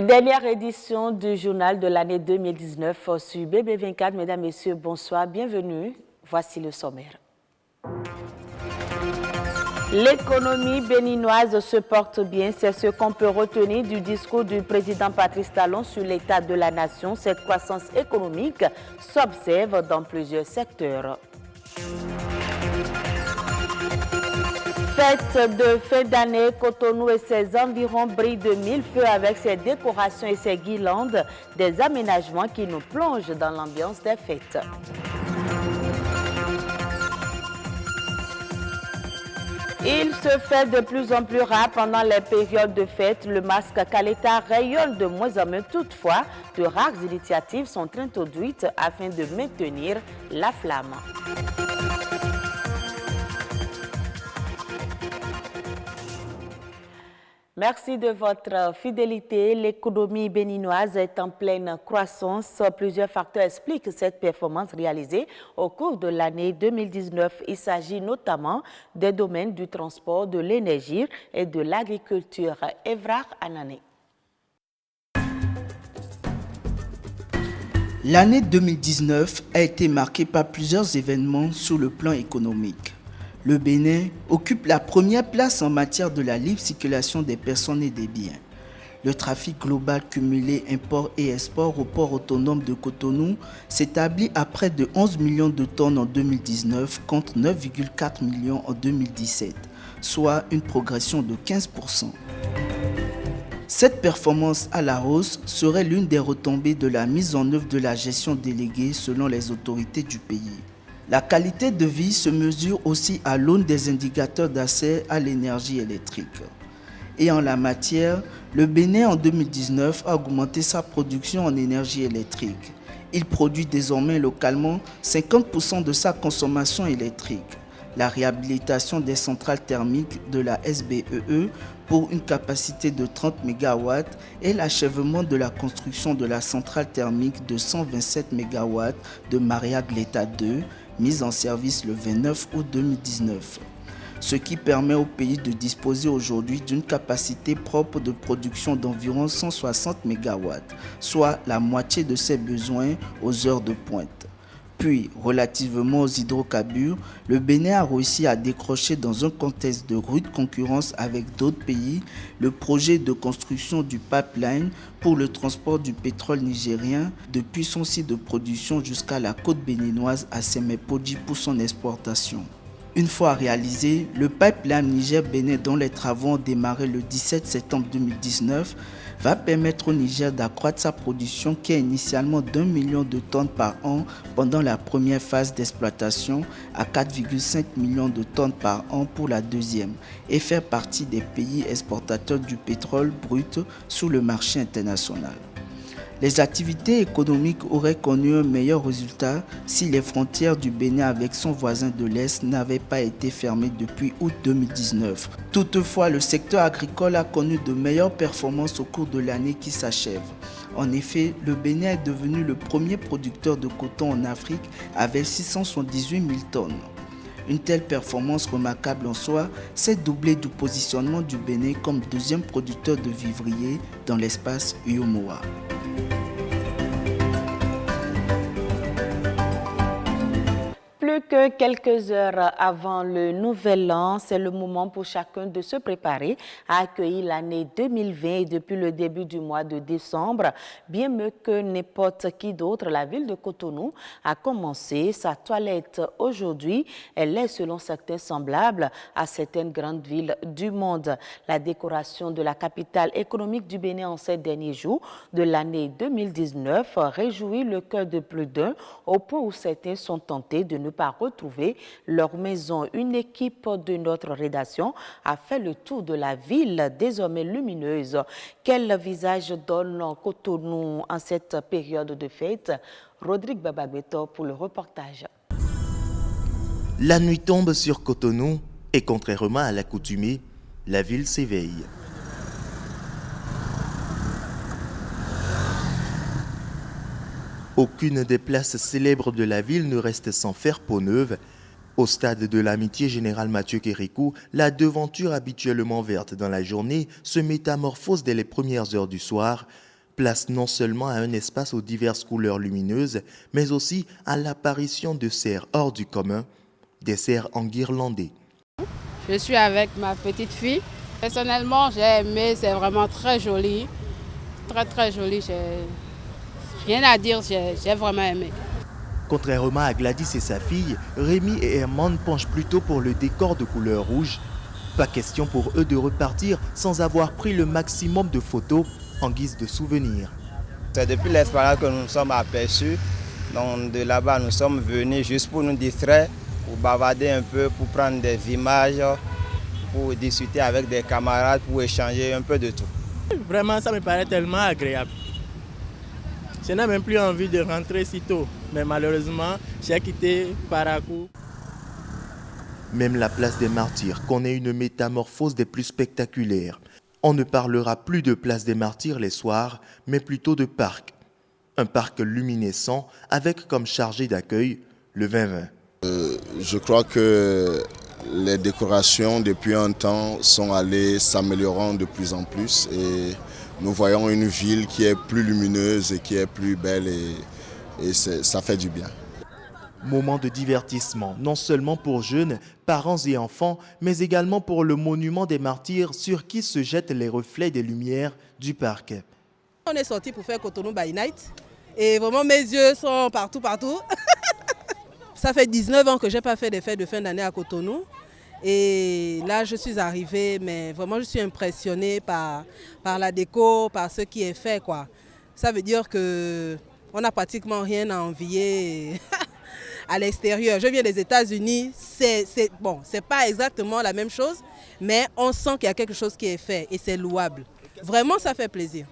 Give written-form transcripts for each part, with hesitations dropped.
Dernière édition du journal de l'année 2019 sur BB24. Mesdames, Messieurs, bonsoir, bienvenue. Voici le sommaire. L'économie béninoise se porte bien, c'est ce qu'on peut retenir du discours du président Patrice Talon sur l'état de la nation. Cette croissance économique s'observe dans plusieurs secteurs. Fête de fin d'année, Cotonou et ses environs brillent de mille feux avec ses décorations et ses guirlandes, des aménagements qui nous plongent dans l'ambiance des fêtes. Il se fait de plus en plus rare pendant les périodes de fête. Le masque Caleta rayonne de moins en moins. Toutefois, de rares initiatives sont introduites afin de maintenir la flamme. Merci de votre fidélité. L'économie béninoise est en pleine croissance. Plusieurs facteurs expliquent cette performance réalisée au cours de l'année 2019. Il s'agit notamment des domaines du transport, de l'énergie et de l'agriculture. Evrar Anané. L'année 2019 a été marquée par plusieurs événements sur le plan économique. Le Bénin occupe la première place en matière de la libre circulation des personnes et des biens. Le trafic global cumulé import et export au port autonome de Cotonou s'établit à près de 11 millions de tonnes en 2019 contre 9,4 millions en 2017, soit une progression de 15%. Cette performance à la hausse serait l'une des retombées de la mise en œuvre de la gestion déléguée selon les autorités du pays. La qualité de vie se mesure aussi à l'aune des indicateurs d'accès à l'énergie électrique. Et en la matière, le Bénin en 2019 a augmenté sa production en énergie électrique. Il produit désormais localement 50% de sa consommation électrique. La réhabilitation des centrales thermiques de la SBEE pour une capacité de 30 MW et l'achèvement de la construction de la centrale thermique de 127 MW de Maria Gleta 2, mise en service le 29 août 2019. Ce qui permet au pays de disposer aujourd'hui d'une capacité propre de production d'environ 160 MW, soit la moitié de ses besoins aux heures de pointe. Puis, relativement aux hydrocarbures, le Bénin a réussi à décrocher dans un contexte de rude concurrence avec d'autres pays le projet de construction du pipeline pour le transport du pétrole nigérien depuis son site de production jusqu'à la côte béninoise à Semepoji pour son exportation. Une fois réalisé, le pipeline Niger-Bénin dont les travaux ont démarré le 17 septembre 2019 va permettre au Niger d'accroître sa production qui est initialement d'1 million de tonnes par an pendant la première phase d'exploitation à 4,5 millions de tonnes par an pour la deuxième et faire partie des pays exportateurs du pétrole brut sur le marché international. Les activités économiques auraient connu un meilleur résultat si les frontières du Bénin avec son voisin de l'Est n'avaient pas été fermées depuis août 2019. Toutefois, le secteur agricole a connu de meilleures performances au cours de l'année qui s'achève. En effet, le Bénin est devenu le premier producteur de coton en Afrique avec 678 000 tonnes. Une telle performance remarquable en soi s'est doublée du positionnement du Bénin comme deuxième producteur de vivriers dans l'espace UOMOA. Plus que quelques heures avant le nouvel an, c'est le moment pour chacun de se préparer à accueillir l'année 2020 et depuis le début du mois de décembre, bien mieux que n'importe qui d'autre, la ville de Cotonou a commencé sa toilette aujourd'hui. Elle est selon certains semblable à certaines grandes villes du monde. La décoration de la capitale économique du Bénin en ces derniers jours de l'année 2019 réjouit le cœur de plus d'un au point où certains sont tentés de ne pas retrouver leur maison. Une équipe de notre rédaction a fait le tour de la ville désormais lumineuse. Quel visage donne Cotonou en cette période de fête? Rodrigue Babagbeto pour le reportage. La nuit tombe sur Cotonou et contrairement à l'accoutumée, la ville s'éveille. Aucune des places célèbres de la ville ne reste sans faire peau neuve. Au stade de l'amitié générale Mathieu Kérékou, la devanture habituellement verte dans la journée se métamorphose dès les premières heures du soir. Place non seulement à un espace aux diverses couleurs lumineuses, mais aussi à l'apparition de cerfs hors du commun, des cerfs enguirlandés. Je suis avec ma petite fille. Personnellement, j'ai aimé, c'est vraiment très joli. Très joli, j'ai rien à dire, j'ai vraiment aimé. Contrairement à Gladys et sa fille, Rémi et Herman penchent plutôt pour le décor de couleur rouge. Pas question pour eux de repartir sans avoir pris le maximum de photos en guise de souvenir. C'est depuis l'esplanade que nous nous sommes aperçus. Donc de là-bas, nous sommes venus juste pour nous distraire, pour bavarder un peu, pour prendre des images, pour discuter avec des camarades, pour échanger un peu de tout. Vraiment, ça me paraît tellement agréable. Je n'ai même plus envie de rentrer si tôt, mais malheureusement, j'ai quitté Parakou. Même la place des Martyrs connaît une métamorphose des plus spectaculaires. On ne parlera plus de place des Martyrs les soirs, mais plutôt de parc. Un parc luminescent avec comme chargé d'accueil le 20-20. Je crois que les décorations depuis un temps sont allées s'améliorant de plus en plus et nous voyons une ville qui est plus lumineuse et qui est plus belle et ça fait du bien. Moment de divertissement, non seulement pour jeunes, parents et enfants, mais également pour le monument des Martyrs sur qui se jettent les reflets des lumières du parc. On est sorti pour faire Cotonou by Night et vraiment mes yeux sont partout. Ça fait 19 ans que je n'ai pas fait des fêtes de fin d'année à Cotonou. Et là, je suis arrivée, mais vraiment, je suis impressionnée par la déco, par ce qui est fait, quoi. Ça veut dire qu'on n'a pratiquement rien à envier à l'extérieur. Je viens des États-Unis, c'est pas exactement la même chose, mais on sent qu'il y a quelque chose qui est fait et c'est louable. Vraiment, ça fait plaisir.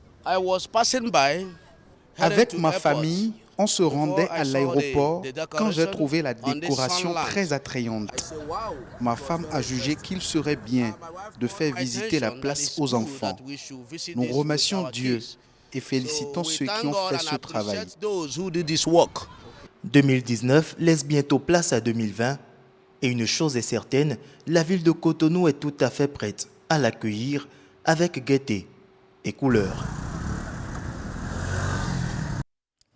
Avec ma famille, on se rendait à l'aéroport quand j'ai trouvé la décoration très attrayante. Ma femme a jugé qu'il serait bien de faire visiter la place aux enfants. Nous remercions Dieu et félicitons ceux qui ont fait ce travail. 2019 laisse bientôt place à 2020 et une chose est certaine, la ville de Cotonou est tout à fait prête à l'accueillir avec gaieté et couleur.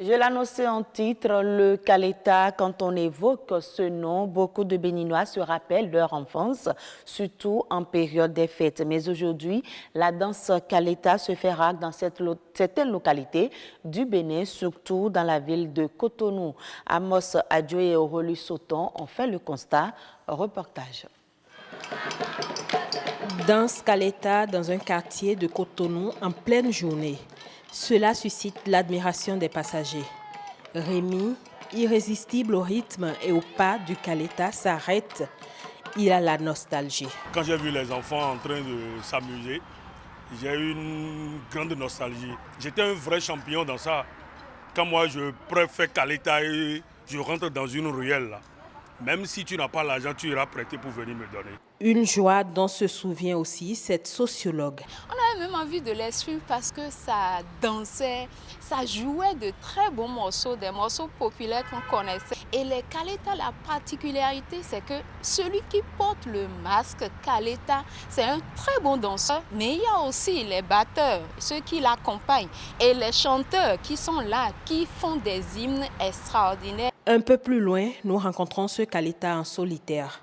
Je l'annonçais en titre, le Caleta, quand on évoque ce nom, beaucoup de Béninois se rappellent leur enfance, surtout en période des fêtes. Mais aujourd'hui, la danse Caleta se fait rare dans certaines localités du Bénin, surtout dans la ville de Cotonou. Amos Adjo et Aurélie Sauton ont fait le constat. Reportage. Danse Caleta dans un quartier de Cotonou en pleine journée. Cela suscite l'admiration des passagers. Rémi, irrésistible au rythme et au pas du Caleta, s'arrête. Il a la nostalgie. Quand j'ai vu les enfants en train de s'amuser, j'ai eu une grande nostalgie. J'étais un vrai champion dans ça. Quand moi je préfère Caleta et je rentre dans une ruelle, là, même si tu n'as pas l'argent, tu iras prêter pour venir me donner. Une joie dont se souvient aussi cette sociologue. On avait même envie de les suivre parce que ça dansait, ça jouait de très bons morceaux, des morceaux populaires qu'on connaissait. Et les Caleta, la particularité, c'est que celui qui porte le masque Caleta, c'est un très bon danseur. Mais il y a aussi les batteurs, ceux qui l'accompagnent, et les chanteurs qui sont là, qui font des hymnes extraordinaires. Un peu plus loin, nous rencontrons ce Caleta en solitaire.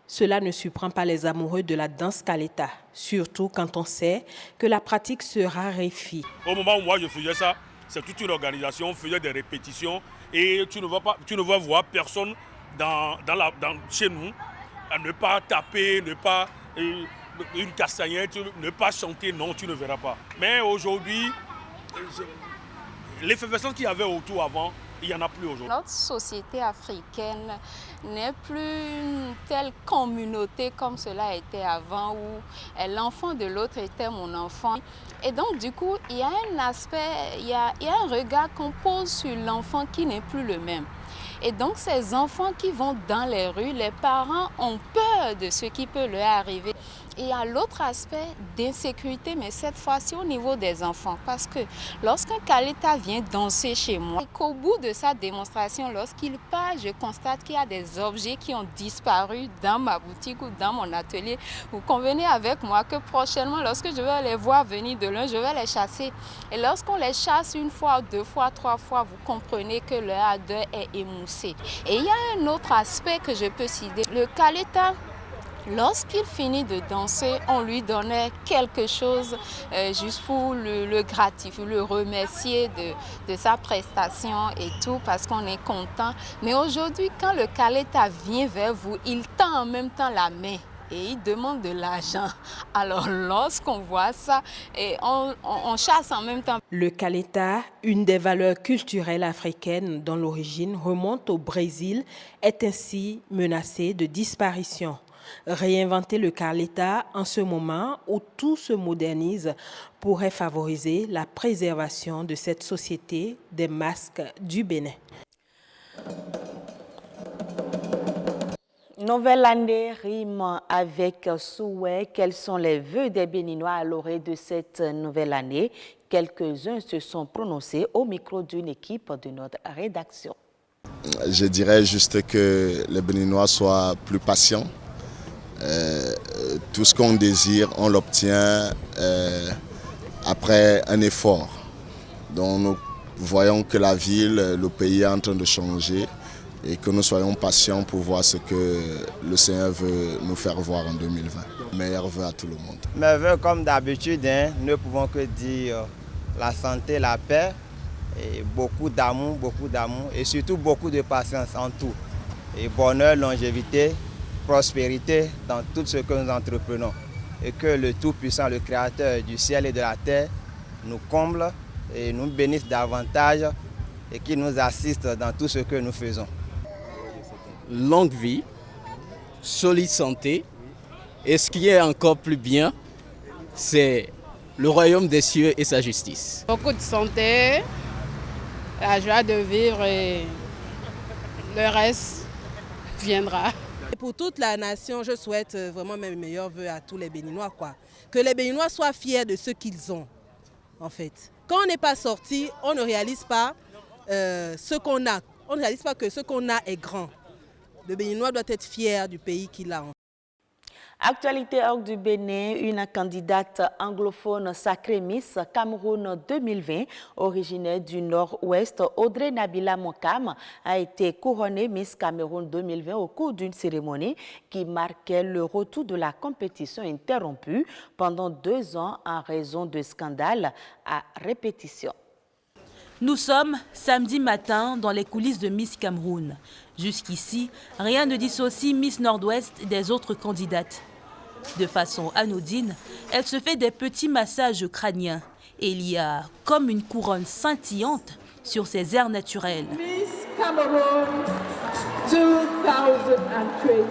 Cela ne surprend pas les amoureux de la danse Caleta, surtout quand on sait que la pratique se raréfie. Au moment où moi je faisais ça, c'est toute une organisation, on faisait des répétitions et tu ne vas voir personne chez nous à ne pas taper, ne pas une castagnette, ne pas chanter, non, tu ne verras pas. Mais aujourd'hui, l'effervescence qu'il y avait autour avant, il n'y en a plus aujourd'hui. Notre société africaine n'est plus une telle communauté comme cela était avant, où l'enfant de l'autre était mon enfant. Et donc, du coup, il y a un aspect, il y a un regard qu'on pose sur l'enfant qui n'est plus le même. Et donc ces enfants qui vont dans les rues, les parents ont peur de ce qui peut leur arriver. Et il y a l'autre aspect d'insécurité, mais cette fois-ci au niveau des enfants. Parce que lorsqu'un Kaleta vient danser chez moi, et qu'au bout de sa démonstration, lorsqu'il part, je constate qu'il y a des objets qui ont disparu dans ma boutique ou dans mon atelier. Vous convenez avec moi que prochainement, lorsque je vais les voir venir de loin, je vais les chasser. Et lorsqu'on les chasse une fois, deux fois, trois fois, vous comprenez que leur ardeur est émoussée. Et il y a un autre aspect que je peux citer. Le Kaleta, lorsqu'il finit de danser, on lui donnait quelque chose juste pour le gratifier, le remercier de sa prestation et tout, parce qu'on est content. Mais aujourd'hui, quand le Kaleta vient vers vous, il tend en même temps la main et il demande de l'argent. Alors lorsqu'on voit ça, et on chasse en même temps. Le Kaleta, une des valeurs culturelles africaines dont l'origine remonte au Brésil, est ainsi menacé de disparition. Réinventer le Kaleta en ce moment où tout se modernise pourrait favoriser la préservation de cette société des masques du Bénin. Nouvelle année rime avec souhait. Quels sont les vœux des Béninois à l'orée de cette nouvelle année? Quelques-uns se sont prononcés au micro d'une équipe de notre rédaction. Je dirais juste que les Béninois soient plus patients. Tout ce qu'on désire, on l'obtient après un effort. Donc nous voyons que la ville, le pays est en train de changer et que nous soyons patients pour voir ce que le Seigneur veut nous faire voir en 2020. Meilleurs vœux à tout le monde. Mes vœux, comme d'habitude, ne pouvons que dire la santé, la paix, et beaucoup d'amour et surtout beaucoup de patience en tout. Et bonheur, longévité, prospérité dans tout ce que nous entreprenons. Et que le Tout-Puissant, le Créateur du ciel et de la terre, nous comble et nous bénisse davantage et qu'il nous assiste dans tout ce que nous faisons. Longue vie, solide santé, et ce qui est encore plus bien, c'est le royaume des cieux et sa justice. Beaucoup de santé, la joie de vivre et le reste viendra. Et pour toute la nation, je souhaite vraiment mes meilleurs vœux à tous les Béninois, quoi. Que les Béninois soient fiers de ce qu'ils ont, en fait. Quand on n'est pas sorti, on ne réalise pas ce qu'on a. On ne réalise pas que ce qu'on a est grand. Le Béninois doit être fier du pays qu'il a. Actualité hors du Bénin, une candidate anglophone sacrée Miss Cameroun 2020, originaire du Nord-Ouest, Audrey Nabila Monkam, a été couronnée Miss Cameroun 2020 au cours d'une cérémonie qui marquait le retour de la compétition interrompue pendant 2 ans en raison de scandales à répétition. Nous sommes samedi matin dans les coulisses de Miss Cameroun. Jusqu'ici, rien ne dissocie Miss Nord-Ouest des autres candidates. De façon anodine, elle se fait des petits massages crâniens et il y a comme une couronne scintillante sur ses airs naturels. Miss Cameroun 2020.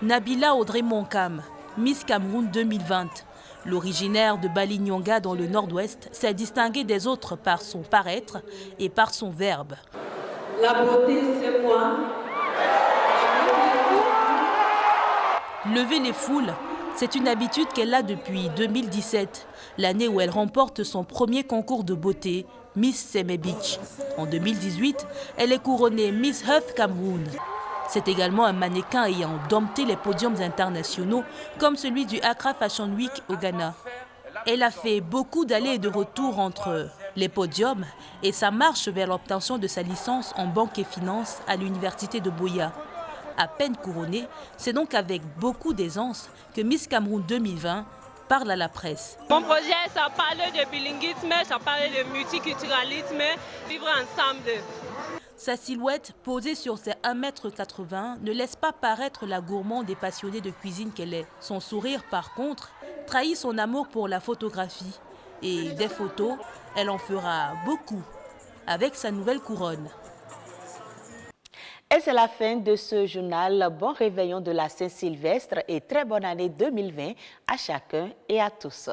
Nabila Audrey Monkam, Miss Cameroun 2020. L'originaire de Balignonga dans le Nord-Ouest s'est distinguée des autres par son paraître et par son verbe. La beauté, c'est moi. Lever les foules, c'est une habitude qu'elle a depuis 2017, l'année où elle remporte son premier concours de beauté, Miss Seme Beach. En 2018, elle est couronnée Miss Earth Cameroun. C'est également un mannequin ayant dompté les podiums internationaux comme celui du Accra Fashion Week au Ghana. Elle a fait beaucoup d'allers et de retours entre les podiums et sa marche vers l'obtention de sa licence en banque et finance à l'université de Buea. À peine couronnée, c'est donc avec beaucoup d'aisance que Miss Cameroun 2020 parle à la presse. Mon projet, ça parle de bilinguisme, ça parle de multiculturalisme, vivre ensemble. Sa silhouette, posée sur ses 1,80 m, ne laisse pas paraître la gourmande et passionnée de cuisine qu'elle est. Son sourire, par contre, trahit son amour pour la photographie. Et des photos, elle en fera beaucoup, avec sa nouvelle couronne. Et c'est la fin de ce journal. Bon réveillon de la Saint-Sylvestre et très bonne année 2020 à chacun et à tous.